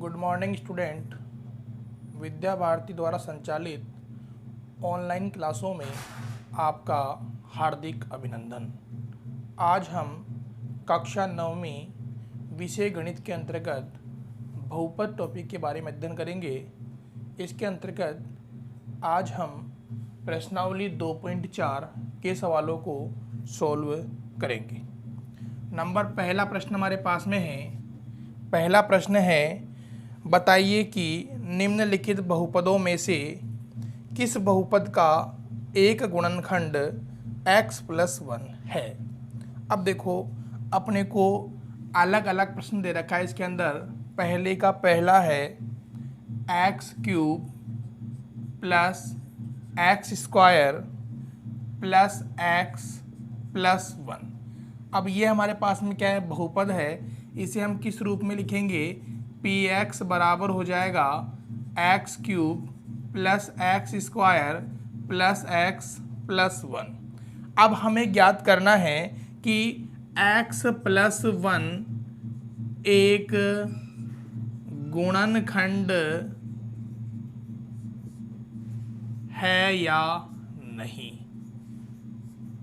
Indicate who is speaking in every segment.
Speaker 1: Good morning student. Vidya Bharati द्वारा संचालित online क्लासों में आपका हार्दिक अभिनंदन। आज हम कक्षा 9वीं विषय गणित के अंतर्गत बहुपद टॉपिक के बारे में अध्ययन करेंगे। इसके अंतर्गत आज हम प्रश्नावली 2.4 के सवालों को सॉल्व करेंगे। पहला प्रश्न हमारे पास में है। पहला प्रश्न है, बताइए कि निम्नलिखित बहुपदों में से किस बहुपद का एक गुणनखंड x+1 है। अब देखो, अपने को अलग अलग प्रश्न दे रखा है। इसके अंदर पहले का पहला है x³ + x² + x+1। अब ये हमारे पास में क्या है, बहुपद है। इसे हम किस रूप में लिखेंगे, px बराबर हो जाएगा x³ + x² + x+1। अब हमें ज्ञात करना है कि x+1 एक गुणनखंड है या नहीं,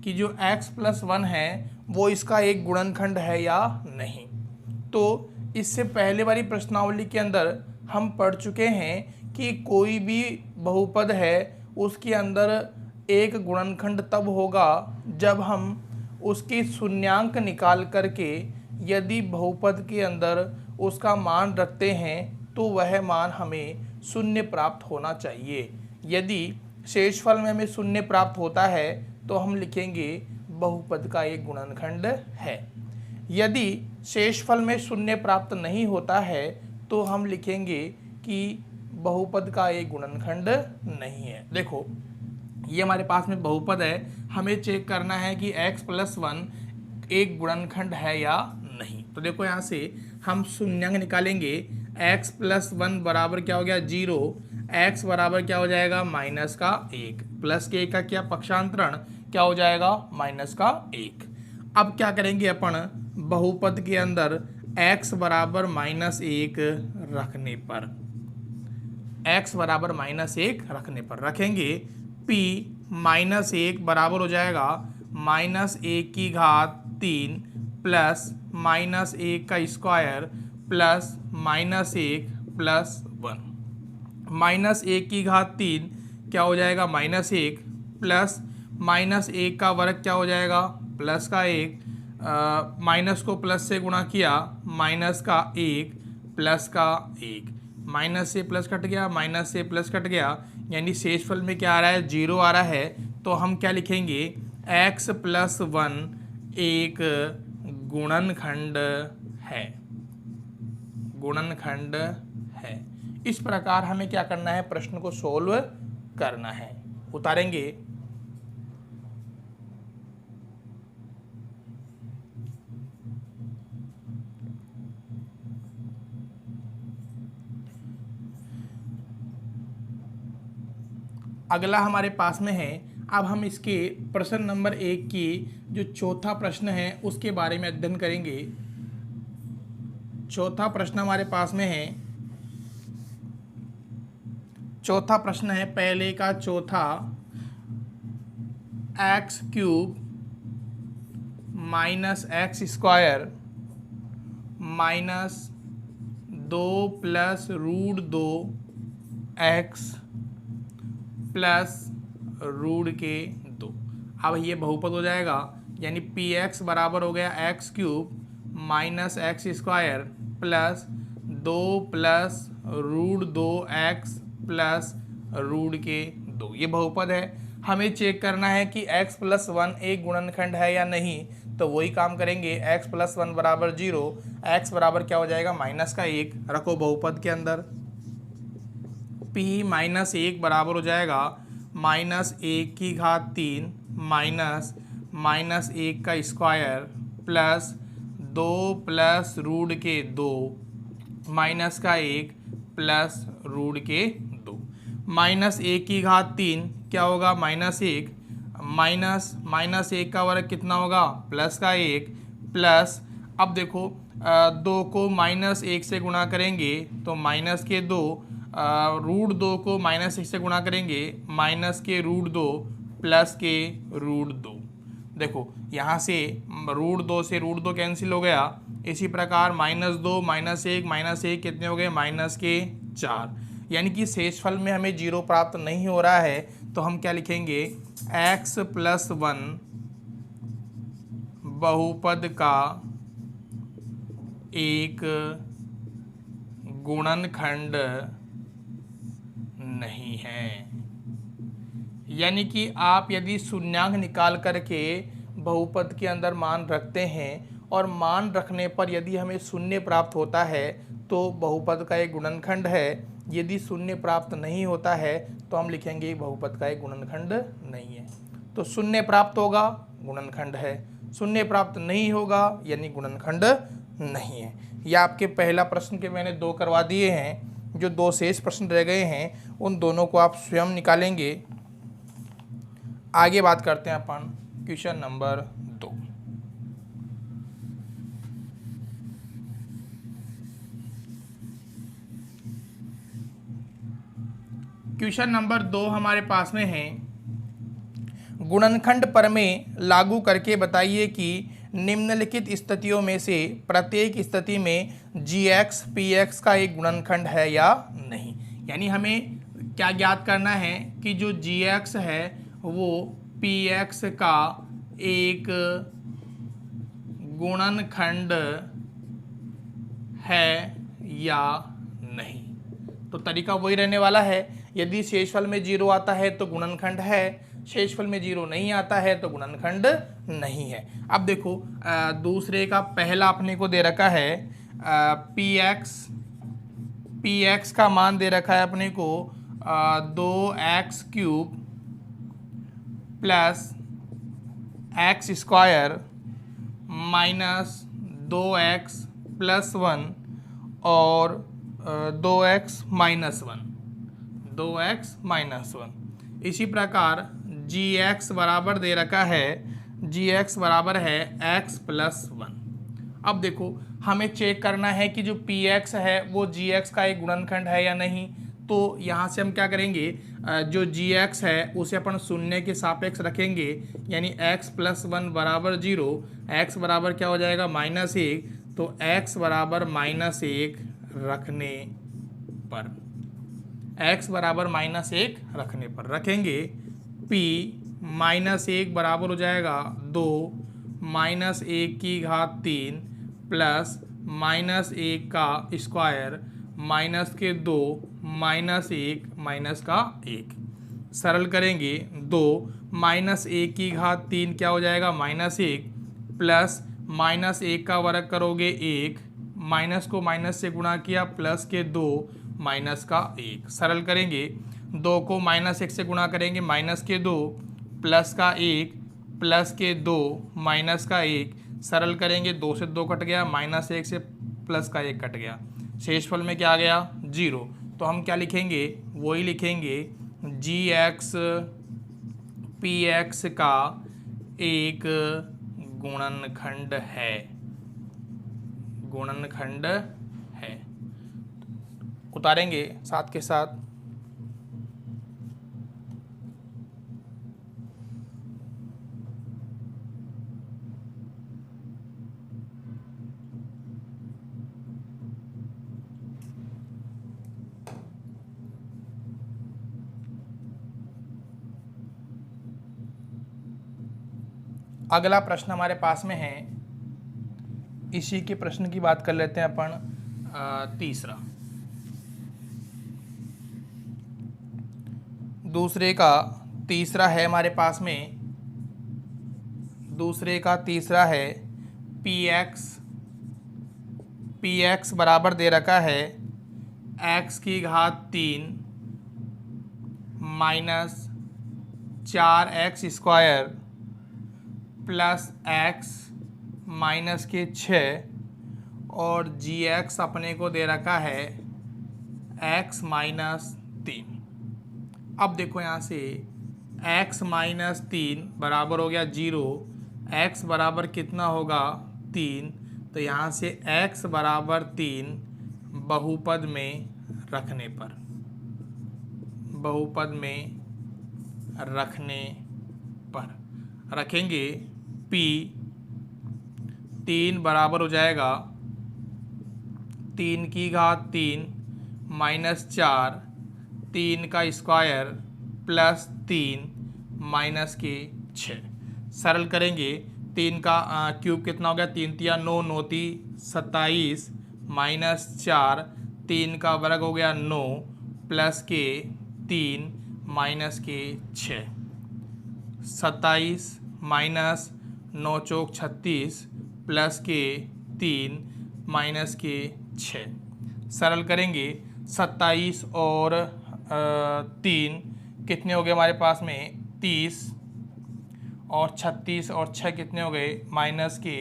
Speaker 1: कि जो x+1 है वो इसका एक गुणनखंड है या नहीं। तो इससे पहले वाली प्रश्नावली के अंदर हम पढ़ चुके हैं कि कोई भी बहुपद है उसके अंदर एक गुणनखंड तब होगा जब हम उसकी शून्यांक निकाल करके यदि बहुपद के अंदर उसका मान रखते हैं तो वह मान हमें शून्य प्राप्त होना चाहिए। यदि शेषफल में हमें शून्य प्राप्त होता है तो हम लिखेंगे बहुपद का एक गुणनखंड है। यदि शेषफल में शून्य प्राप्त नहीं होता है तो हम लिखेंगे कि बहुपद का एक गुणनखंड नहीं है। देखो, ये हमारे पास में बहुपद है, हमें चेक करना है कि x+1 एक गुणनखंड है या नहीं। तो देखो, यहाँ से हम शून्यांक निकालेंगे। x+1 बराबर क्या हो गया, 0। x बराबर क्या हो जाएगा, -1। प्लस के का क्या पक्षांतरण, क्या हो जाएगा, -1। अब क्या करेंगे अपन, बहुपद के अंदर x बराबर -1 रखने पर, x बराबर -1 रखने पर रखेंगे p -1 बराबर हो जाएगा -1 की घात 3 प्लस -1 का स्क्वायर प्लस -1 प्लस 1। -1 की घात 3 क्या हो जाएगा, -1 प्लस -1 का वर्ग क्या हो जाएगा, प्लस का 1। माइनस को प्लस से गुणा किया, -1 प्लस का 1। माइनस से प्लस कट गया, माइनस से प्लस कट गया, यानी शेषफल में क्या आ रहा है, 0 आ रहा है। तो हम क्या लिखेंगे, x+1 एक गुणनखंड है, गुणनखंड है। इस प्रकार हमें क्या करना है, प्रश्न को सोल्व करना है। उतारेंगे। अगला हमारे पास में है, अब हम इसके प्रश्न नंबर 1 की जो चौथा प्रश्न है उसके बारे में अध्ययन करेंगे। चौथा प्रश्न हमारे पास में है, चौथा प्रश्न है पहले का चौथा, x³ -x² -2 + √2x प्लस √2। अब ये बहुपद हो जाएगा, यानी px बराबर हो गया x³ -x² plus 2 + √2x plus √2। ये बहुपद है। हमें चेक करना है कि x+1 एक गुणनखंड है या नहीं। तो वही काम करेंगे, x+1 बराबर 0, x बराबर क्या हो जाएगा, -1 रखो बहुपद के अंदर। p -1 बराबर हो जाएगा -1 की घात 3 -1 का स्क्वायर प्लस 2 + √2 माइनस का 1 प्लस √2। -1 की घात 3 क्या होगा, -1 -1 का वर्ग कितना होगा, प्लस का 1 प्लस। अब देखो, दो को -1 से गुणा करेंगे तो -2, √2 को -1 से गुणा करेंगे -√2 +√2। देखो यहाँ से √2 से √2 कैंसिल हो गया। इसी प्रकार -2 -1 कितने हो गए -4। यानी कि शेषफल में हमें 0 प्राप्त नहीं हो रहा है, तो हम क्या लिखेंगे x+1 बहुपद का एक गुणनखंड नहीं है। यानी कि आप यदि शून्यांक निकाल करके बहुपद के अंदर मान रखते हैं और मान रखने पर यदि हमें शून्य प्राप्त होता है तो बहुपद का एक गुणनखंड है। यदि शून्य प्राप्त नहीं होता है तो हम लिखेंगे बहुपद का एक गुणनखंड नहीं है। तो शून्य प्राप्त होगा गुणनखंड है, शून्य प्राप्त नहीं होगा यानी गुणनखंड नहीं है। यह आपके पहला प्रश्न के मैंने 2 करवा दिए हैं। जो 2 शेष प्रश्न रह गए हैं उन दोनों को आप स्वयं निकालेंगे। आगे बात करते हैं अपन क्वेश्चन नंबर 2। क्वेश्चन नंबर 2 हमारे पास में है, गुणनखंड प्रमेय लागू करके बताइए कि निम्नलिखित स्थितियों में से प्रत्येक स्थिति में gx px का एक गुणनखंड है या नहीं। यानी हमें क्या ज्ञात करना है कि जो gx है वो px का एक गुणनखंड है या नहीं। तो तरीका वही रहने वाला है, यदि शेषफल में 0 आता है तो गुणनखंड है, शेषफल में 0 नहीं आता है तो गुणनखंड नहीं है। अब देखो दूसरे का पहला अपने को दे रखा है px का मान दे रखा है अपने को 2x³ प्लस x² -2x + 1 और 2x - 1। इसी प्रकार gx बराबर दे रखा है, gx बराबर है x+1। अब देखो हमें चेक करना है कि जो px है वो gx का एक गुणनखंड है या नहीं। तो यहाँ से हम क्या करेंगे, जो gx है उसे अपन शून्य के सापेक्ष रखेंगे, यानी x+1 बराबर 0, x बराबर क्या हो जाएगा -1। तो x बराबर -1 रखने पर, x बराबर -1 रखने पर रखेंगे p -1 बराबर हो जाएगा 2 -1³ प्लस -1 का स्क्वायर -2 -1 सरल करेंगे 2 -1³ क्या हो जाएगा -1 प्लस -1 का वर्ग करोगे 1, माइनस को माइनस से गुणा किया प्लस के 2 -1 सरल करेंगे 2 को -1 से गुणा करेंगे -2 प्लस का 1 प्लस के 2 -1 सरल करेंगे 2 से 2 कट गया, -1 से प्लस का 1 कट गया, शेषफल में क्या आ गया 0। तो हम क्या लिखेंगे, वही लिखेंगे gx px का एक गुणनखंड है। उतारेंगे साथ के साथ अगला प्रश्न हमारे पास में है, इसी के प्रश्न की बात कर लेते हैं अपन। तीसरा, दूसरे का तीसरा है हमारे पास में, दूसरे का तीसरा है px बराबर दे रखा है x³ minus 4x² plus x minus के 6 और gx अपने को दे रखा है x माइनस 3। अब देखो यहाँ से x माइनस 3 बराबर हो गया 0, x बराबर कितना होगा 3, तो यहाँ से x बराबर 3 बहुपद में रखने पर, बहुपद में रखने पर रखेंगे p 3 बराबर हो जाएगा 3 की घात 3 माइनस 4 3 का स्क्वायर प्लस 3 माइनस के 6। सरल करेंगे 3 का क्यूब कितना हो गया, 3 तिया 9, 9 ती 27 माइनस 4 3 का वर्ग हो गया 9 प्लस के 3 माइनस के 6। 27 माइनस 9 चौक 36 प्लस के 3 माइनस के 6। सरल करेंगे 27 और 3 कितने हो गए हमारे पास में 30 और 36 और 6 कितने हो गए माइनस के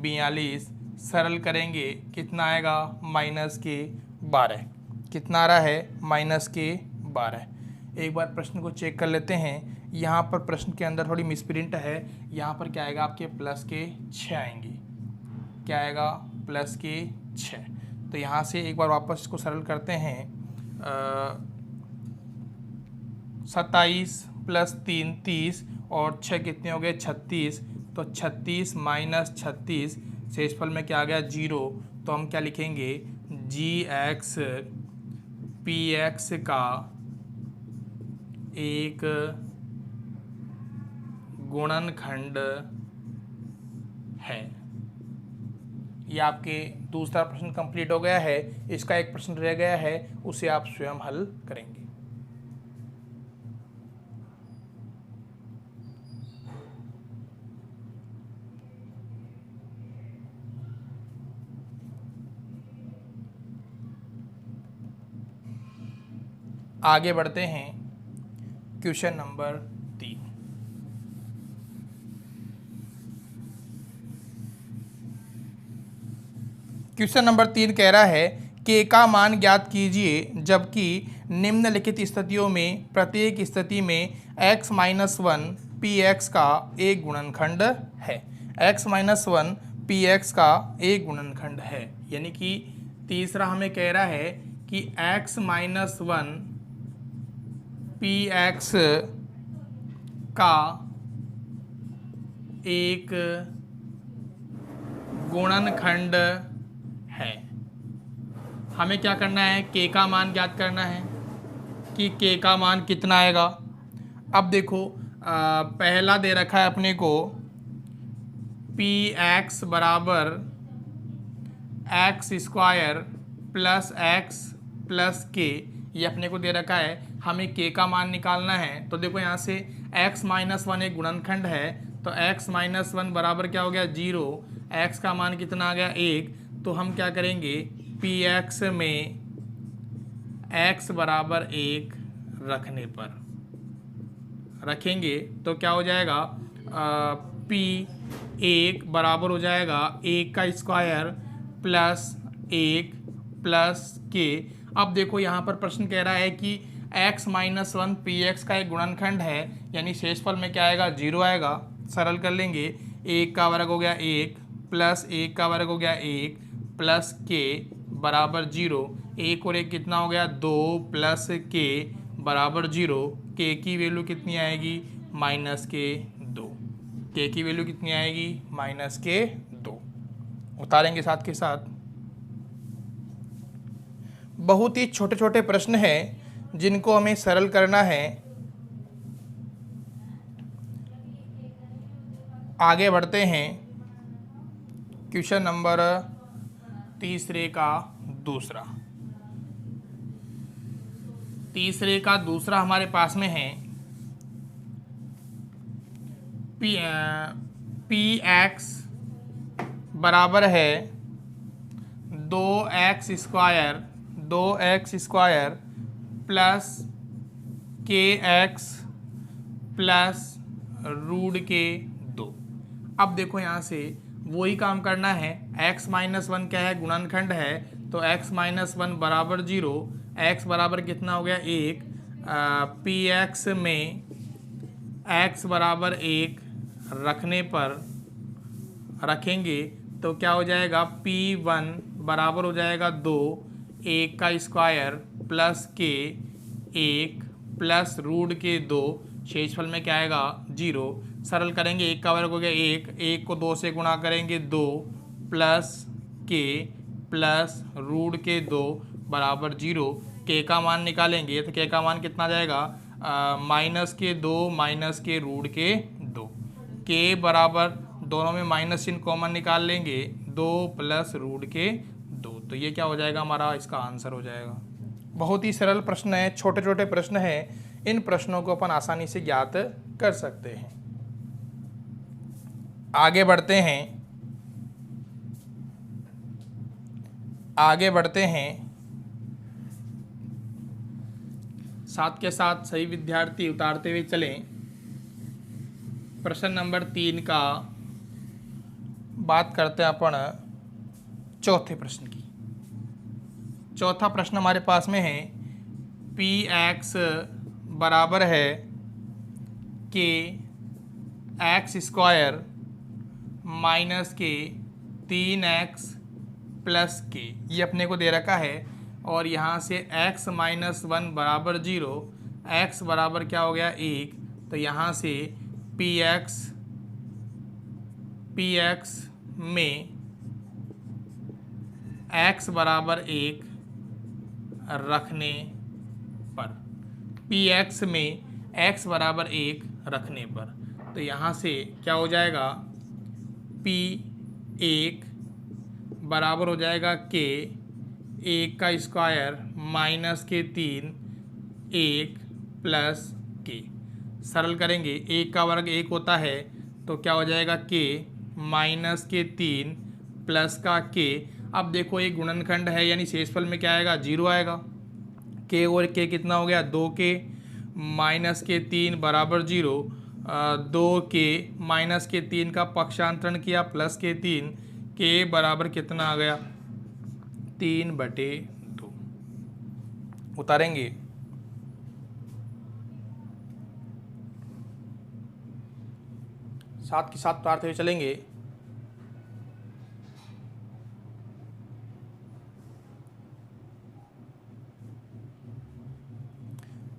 Speaker 1: 42। सरल करेंगे कितना आएगा माइनस के 12। कितना आ रहा है माइनस के 12। एक बार प्रश्न को चेक कर लेते हैं। यहाँ पर प्रश्न के अंदर थोड़ी मिसप्रिंट है। यहाँ पर क्या आएगा आपके प्लस के 6 आएंगे। क्या आएगा प्लस के 6। तो यहाँ से एक बार वापस इसको सरल करते हैं। 27 प्लस 3 30 और 6 कितने हो गए 36। तो 36 माइनस 36 शेषफल में क्या आ गया 0। तो हम क्या लिखेंगे gx px का एक गुणनखंड है। ये आपके दूसरा प्रश्न कंप्लीट हो गया है। इसका एक प्रश्न रह गया है, उसे आप स्वयं हल करेंगे। आगे बढ़ते हैं क्वेश्चन नंबर 3। क्वेश्चन नंबर 3 कह रहा है k का मान ज्ञात कीजिए जबकि निम्नलिखित स्थितियों में प्रत्येक स्थिति में x माइनस 1 px का एक गुणनखंड है। x माइनस 1 px का एक गुणनखंड है। यानी कि तीसरा हमें कह रहा है कि x माइनस 1 px का एक गुणनखंड है। हमें क्या करना है k का मान ज्ञात करना है कि k का मान कितना आएगा। अब देखो पहला दे रखा है अपने को px बराबर x square plus x plus के, ये अपने को दे रखा है। हमें k का मान निकालना है। तो देखो यहाँ से x माइनस 1 एक गुणनखंड है, तो x माइनस 1 बराबर क्या हो गया 0। x का मान कितना आ गया 1। तो हम क्या करेंगे px में x बराबर 1 रखने पर रखेंगे तो क्या हो जाएगा p 1 बराबर हो जाएगा 1 का स्क्वायर प्लस 1 प्लस के। अब देखो यहाँ पर प्रश्न कह रहा है कि x माइनस 1 px का एक गुणनखंड है, यानी शेषफल में क्या आएगा 0 आएगा। सरल कर लेंगे 1 का वर्ग हो गया 1 प्लस 1 का वर्ग हो गया 1 प्लस के बराबर 0। 1 और 1 कितना हो गया 2 प्लस के बराबर 0। के की वैल्यू कितनी आएगी माइनस के 2। के की वैल्यू कितनी आएगी माइनस के 2। उतारेंगे साथ के साथ। बहुत ही छोटे छोटे प्रश्न हैं जिनको हमें सरल करना है। आगे बढ़ते हैं क्वेश्चन नंबर तीसरे का दूसरा हमारे पास में है पी एक्स बराबर है 2x स्क्वायर प्लस के एक्स प्लस रूट के 2। अब देखो यहाँ से वही काम करना है। x माइनस 1 क्या है गुणनखंड है, तो x माइनस 1 बराबर 0। x बराबर कितना हो गया 1। पी एक्स में x बराबर 1 रखने पर रखेंगे तो क्या हो जाएगा P1 बराबर हो जाएगा 2 1 का स्क्वायर प्लस के 1 प्लस रूट के 2, शेषफल में क्या आएगा 0। सरल करेंगे 1 का वर्ग हो गया 1 को 2 से गुणा करेंगे 2 प्लस के प्लस रूट के 2 बराबर 0। के का मान निकालेंगे तो के का मान कितना जाएगा माइनस के 2 माइनस के रूट के 2। के बराबर दोनों में माइनस चिन्ह कॉमन निकाल लेंगे 2 प्लस रूट के 2, तो ये क्या हो जाएगा हमारा इसका आंसर हो जाएगा। बहुत ही सरल प्रश्न है, छोटे छोटे प्रश्न हैं, इन प्रश्नों को अपन आसानी से ज्ञात कर सकते हैं। आगे बढ़ते हैं साथ के साथ सही विद्यार्थी उतारते हुए चलें। प्रश्न नंबर 3 का बात करते हैं अपन चौथे प्रश्न की। चौथा प्रश्न हमारे पास में है Px बराबर है के एक्स स्क्वायर माइनस के 3x प्लस के, ये अपने को दे रखा है और यहाँ से x माइनस 1 बराबर 0, x बराबर क्या हो गया 1, तो यहाँ से Px में x बराबर 1 रखने पर, Px में x बराबर 1 रखने पर, तो यहाँ से क्या हो जाएगा P1 बराबर हो जाएगा के 1 का स्क्वायर माइनस के 3 1 प्लस के। सरल करेंगे 1 का वर्ग 1 होता है तो क्या हो जाएगा के माइनस के 3 प्लस का के। अब देखो एक गुणनखंड है यानी शेषफल में क्या आएगा 0 आएगा। के और के कितना हो गया 2 के माइनस के 3 बराबर 0, 2 के माइनस के 3 का पक्षांतरण किया प्लस के 3, के बराबर कितना आ गया 3/2। उतारेंगे साथ के साथ उतारते हुए चलेंगे।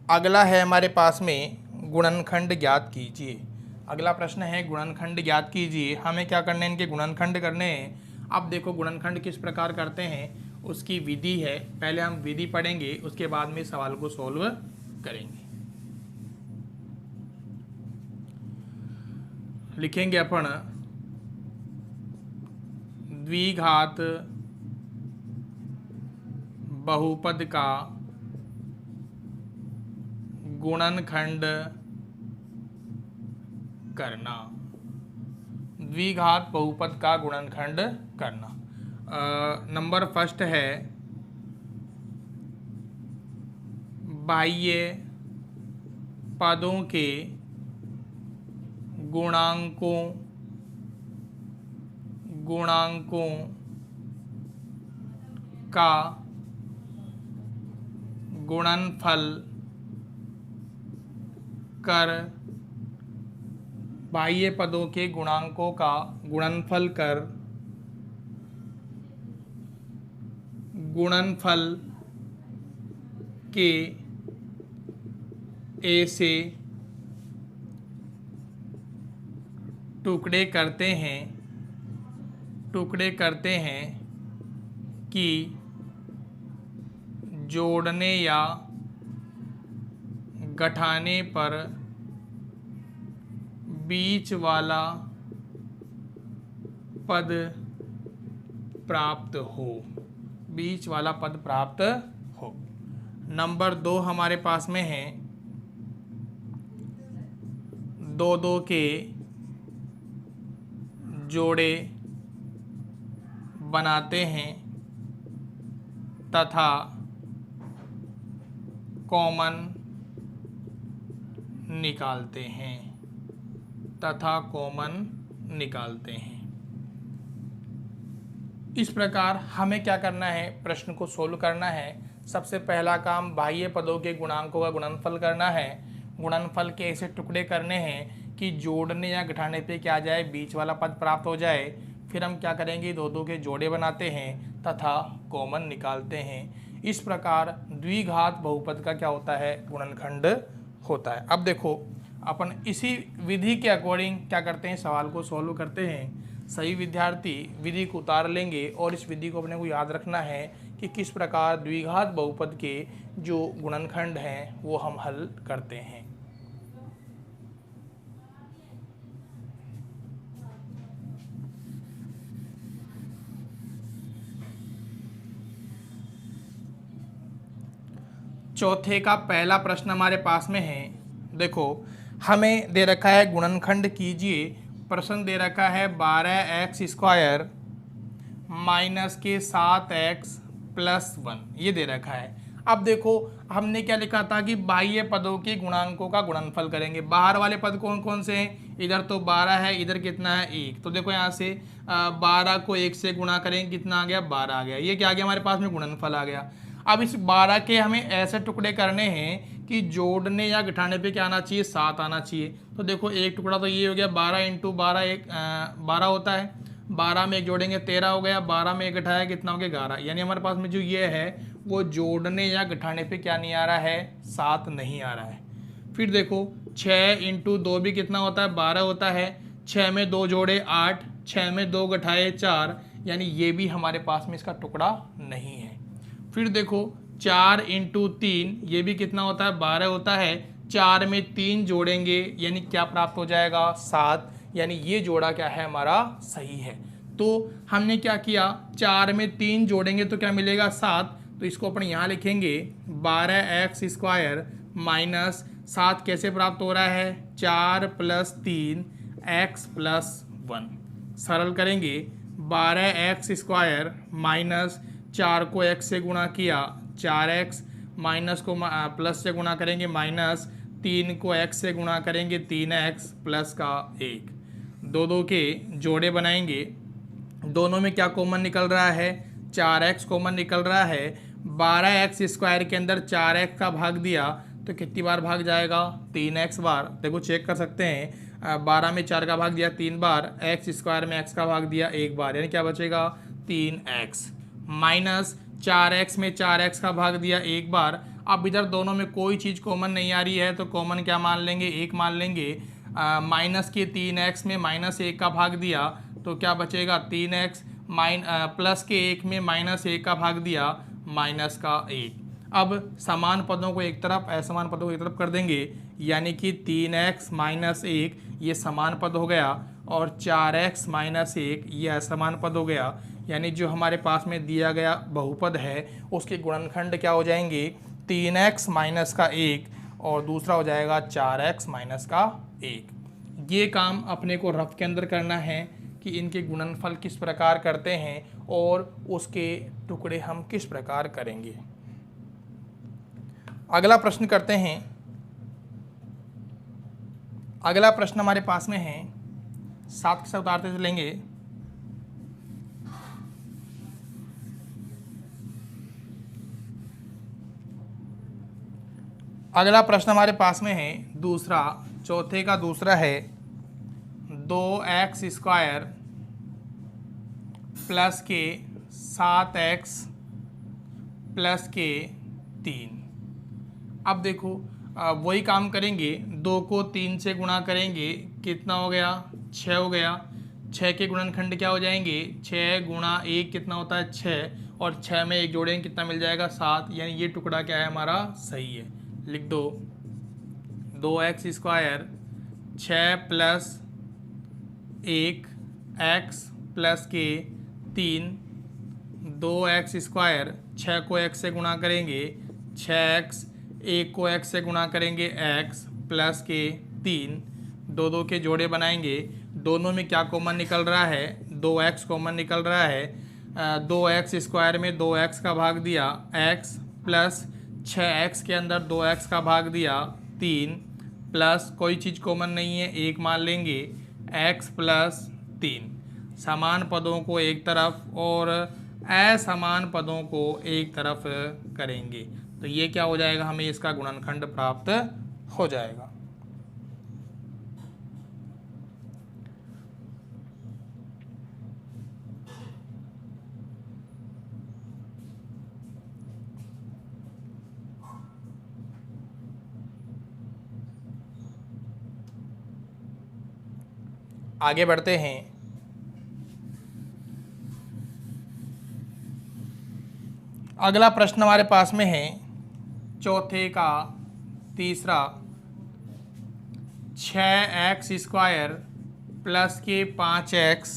Speaker 1: अगला है हमारे पास में गुणनखंड ज्ञात कीजिए। अगला प्रश्न है गुणनखंड ज्ञात कीजिए। हमें क्या करने हैं, इनके गुणनखंड करने हैं। अब देखो गुणनखंड किस प्रकार करते हैं उसकी विधि है, पहले हम विधि पढ़ेंगे उसके बाद में सवाल को सॉल्व करेंगे। लिखेंगे अपन द्विघात बहुपद का गुणनखंड करना। द्विघात बहुपद का गुणनखंड करना। नंबर फर्स्ट है बाह्य पदों के गुणांकों का गुणनफल कर, बाह्य पदों के गुणांकों का गुणनफल कर गुणनफल के ऐसे टुकड़े करते हैं कि जोड़ने या घटाने पर बीच वाला पद प्राप्त हो। नंबर 2 हमारे पास में है 2 के जोड़े बनाते हैं तथा कॉमन निकालते हैं। इस प्रकार हमें क्या करना है, प्रश्न को सोल्व करना है। सबसे पहला काम बाह्य पदों के गुणांकों का गुणनफल करना है। गुणनफल के ऐसे टुकड़े करने हैं कि जोड़ने या घटाने पे क्या जाए बीच वाला पद प्राप्त हो जाए। फिर हम क्या करेंगे, दो दो के जोड़े बनाते हैं तथा कॉमन निकालते हैं। इस प्रकार द्विघात बहुपद का क्या होता है, गुणनखंड होता है। अब देखो अपन इसी विधि के अकॉर्डिंग क्या करते हैं, सवाल को सॉल्व करते हैं। सही विद्यार्थी विधि को उतार लेंगे और इस विधि को अपने को याद रखना है कि किस प्रकार द्विघात बहुपद के जो गुणनखंड हैं वो हम हल करते हैं। चौथे का पहला प्रश्न हमारे पास में है। देखो हमें दे रखा है गुणनखंड कीजिए, प्रश्न दे रखा है 12x² माइनस के 7x प्लस 1, ये दे रखा है। अब देखो हमने क्या लिखा था कि बाह्य पदों के गुणांकों का गुणनफल करेंगे। बाहर वाले पद कौन कौन से हैं, इधर तो 12 है, इधर कितना है 1, तो देखो यहाँ से 12 को 1 से गुणा करेंगे, कितना आ गया 12 आ गया। ये क्या आ गया हमारे पास में, गुणनफल आ गया। अब इस 12 के हमें ऐसे टुकड़े करने हैं कि जोड़ने या घटाने पे क्या आना चाहिए, 7 आना चाहिए। तो देखो एक टुकड़ा तो ये हो गया, 12 इंटू 12 12 होता है, 12 में एक जोड़ेंगे 13 हो गया, 12 में एक घटाया कितना हो गया 11। यानी हमारे पास में जो ये है वो जोड़ने या घटाने पे क्या नहीं आ रहा है, 7 नहीं आ रहा है। फिर देखो 6 इंटू 2 भी कितना होता है, 12 होता है, 6 में 2 जोड़े 8, 6 में 2 घटाए 4, यानी ये भी हमारे पास में इसका टुकड़ा नहीं है। फिर देखो 4 इंटू 3, ये भी कितना होता है 12 होता है, 4 में 3 जोड़ेंगे यानी क्या प्राप्त हो जाएगा 7, यानी ये जोड़ा क्या है हमारा सही है। तो हमने क्या किया, 4 में 3 जोड़ेंगे तो क्या मिलेगा 7, तो इसको अपन यहाँ लिखेंगे 12x² माइनस 7 कैसे प्राप्त हो रहा है, 4 + 3 x + 1। सरल करेंगे 12x² माइनस 4 को x से गुणा किया 4x, माइनस को प्लस से गुणा करेंगे माइनस, 3 को x से गुणा करेंगे 3x प्लस का 1। दो दो के जोड़े बनाएंगे, दोनों में क्या कॉमन निकल रहा है, 4x कॉमन निकल रहा है। 12x² के अंदर 4x का भाग दिया तो कितनी बार भाग जाएगा, 3x बार। देखो चेक कर सकते हैं, 12 में 4 का भाग दिया 3 बार, x² में x का भाग दिया 1 बार, यानी क्या बचेगा 3x, माइनस 4x में 4x का भाग दिया 1 बार। अब इधर दोनों में कोई चीज़ कॉमन नहीं आ रही है तो कॉमन क्या मान लेंगे, 1 मान लेंगे। माइनस के 3x में -1 का भाग दिया तो क्या बचेगा 3x, प्लस के 1 में -1 का भाग दिया माइनस का 1। अब समान पदों को एक तरफ, असमान पदों को एक तरफ कर देंगे, यानी कि 3x - 1 ये समान पद हो गया और 4x - 1 ये असमान पद हो गया। यानी जो हमारे पास में दिया गया बहुपद है उसके गुणनखंड क्या हो जाएंगे, 3x माइनस का 1 और दूसरा हो जाएगा 4x माइनस का 1। ये काम अपने को रफ के अंदर करना है कि इनके गुणनफल किस प्रकार करते हैं और उसके टुकड़े हम किस प्रकार करेंगे। अगला प्रश्न करते हैं। अगला प्रश्न हमारे पास में है, साथ के साथ उतारते चलेंगे। अगला प्रश्न हमारे पास में है दूसरा, चौथे का दूसरा है 2x² प्लस के 7x प्लस के 3। अब देखो वही काम करेंगे, 2 को 3 से गुणा करेंगे, कितना हो गया 6 हो गया। 6 के गुणनखंड क्या हो जाएंगे, 6 × 1 कितना होता है 6, और 6 में 1 जोड़ेंगे कितना मिल जाएगा 7, यानी ये टुकड़ा क्या है हमारा सही है। लिख दो 2x² 6 + 1 x प्लस के 3, 2x² 6 को x से गुणा करेंगे 6x, 1 को x से गुणा करेंगे x प्लस के 3, दो दो के जोड़े बनाएंगे, दोनों में क्या कॉमन निकल रहा है, 2x कॉमन निकल रहा है। 2x² में 2x का भाग दिया x प्लस 6x के अंदर 2x का भाग दिया 3, प्लस कोई चीज़ कॉमन नहीं है 1 मान लेंगे, x + 3। समान पदों को एक तरफ और असमान पदों को एक तरफ करेंगे तो ये क्या हो जाएगा, हमें इसका गुणनखंड प्राप्त हो जाएगा। आगे बढ़ते हैं। अगला प्रश्न हमारे पास में है चौथे का तीसरा, 6x² प्लस के 5x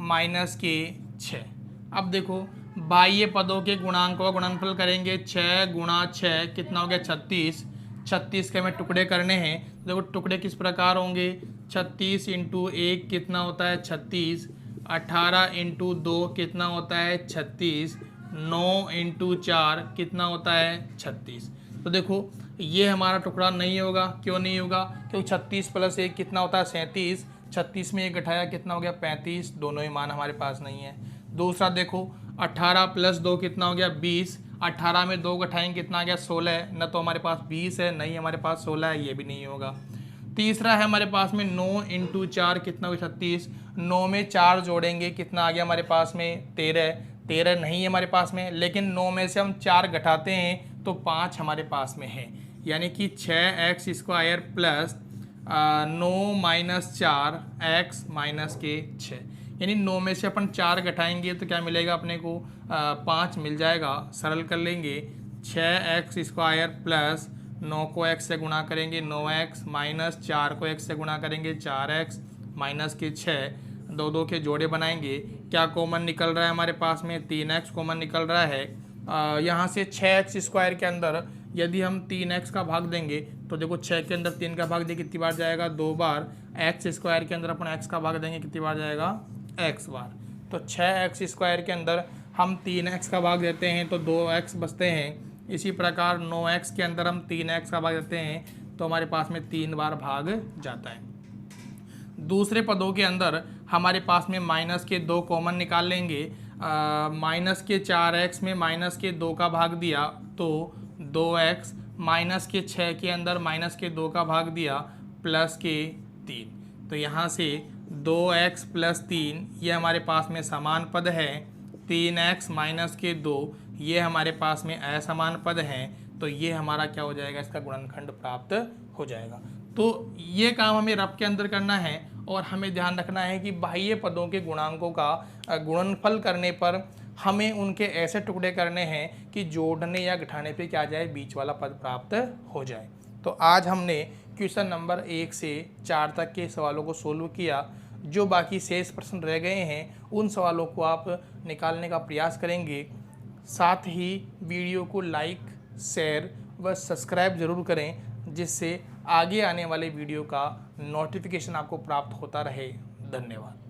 Speaker 1: माइनस के 6। अब देखो बाह्य पदों के गुणांकों का गुणनफल करेंगे। 6 गुणा 6 कितना हो गया 36। 36 के हमें टुकड़े करने हैं। देखो टुकड़े किस प्रकार होंगे, 36 इंटू 1 कितना होता है 36, 18 इंटू 2 कितना होता है 36, 9 इंटू 4 कितना होता है 36। तो देखो ये हमारा टुकड़ा नहीं होगा। क्यों नहीं होगा, क्योंकि 36 प्लस 1 कितना होता है 37, 36 में 1 घटाया कितना हो गया 35, दोनों ही मान हमारे पास नहीं है। दूसरा देखो 18 प्लस 2 कितना हो गया 20, 18 में 2 घटाएंगे कितना आ गया 16, न तो हमारे पास 20 है नहीं हमारे पास 16 है, ये भी नहीं होगा। तीसरा है हमारे पास में 9 इंटू 4 कितना हो गया 36, 9 में 4 जोड़ेंगे कितना आ गया हमारे पास में 13, 13 नहीं है हमारे पास में, लेकिन 9 में से हम 4 घटाते हैं तो 5 हमारे पास में है, यानी कि 6x² plus 9 minus 4 x minus के 6, यानी 9 में से अपन 4 घटाएंगे तो क्या मिलेगा अपने को 5 मिल जाएगा। सरल कर लेंगे, 6x² प्लस 9 को x से गुणा करेंगे 9x माइनस 4 को x से गुणा करेंगे 4x माइनस के 6, 2 2 के जोड़े बनाएंगे। क्या कॉमन निकल रहा है हमारे पास में 3x कॉमन निकल रहा है। यहाँ से 6x² के अंदर यदि हम 3x का भाग देंगे तो देखो 6 के अंदर 3 का भाग देंगे कितनी बार जाएगा 2 बार, x² के अंदर अपन x का भाग देंगे कितनी बार जाएगा x बार। तो 6x² के अंदर हम 3x का भाग देते हैं तो 2x बचते हैं। इसी प्रकार 9x के अंदर हम 3x का भाग देते हैं तो हमारे पास में 3 बार भाग जाता है। दूसरे पदों के अंदर हमारे पास में माइनस के 2 कॉमन निकाल लेंगे। माइनस के 4x में माइनस के 2 का भाग दिया तो 2x, माइनस के 6 के अंदर माइनस के 2 का भाग दिया प्लस के 3, तो यहाँ से 2x प्लस 3 ये हमारे पास में समान पद है। 3x माइनस के 2 ये हमारे पास में असमान पद हैं, तो ये हमारा क्या हो जाएगा, इसका गुणनखंड प्राप्त हो जाएगा। तो ये काम हमें रफ के अंदर करना है और हमें ध्यान रखना है कि बाह्य पदों के गुणांकों का गुणनफल करने पर हमें उनके ऐसे टुकड़े करने हैं कि जोड़ने या घटाने पे क्या जाए बीच वाला पद प्राप्त हो जाए। तो आज हमने क्वेश्चन नंबर 1 से 4 तक के सवालों को सोल्व किया। जो बाकी शेष प्रश्न रह गए हैं उन सवालों को आप निकालने का प्रयास करेंगे। साथ ही वीडियो को लाइक, शेयर व सब्सक्राइब ज़रूर करें, जिससे आगे आने वाले वीडियो का नोटिफिकेशन आपको प्राप्त होता रहे। धन्यवाद।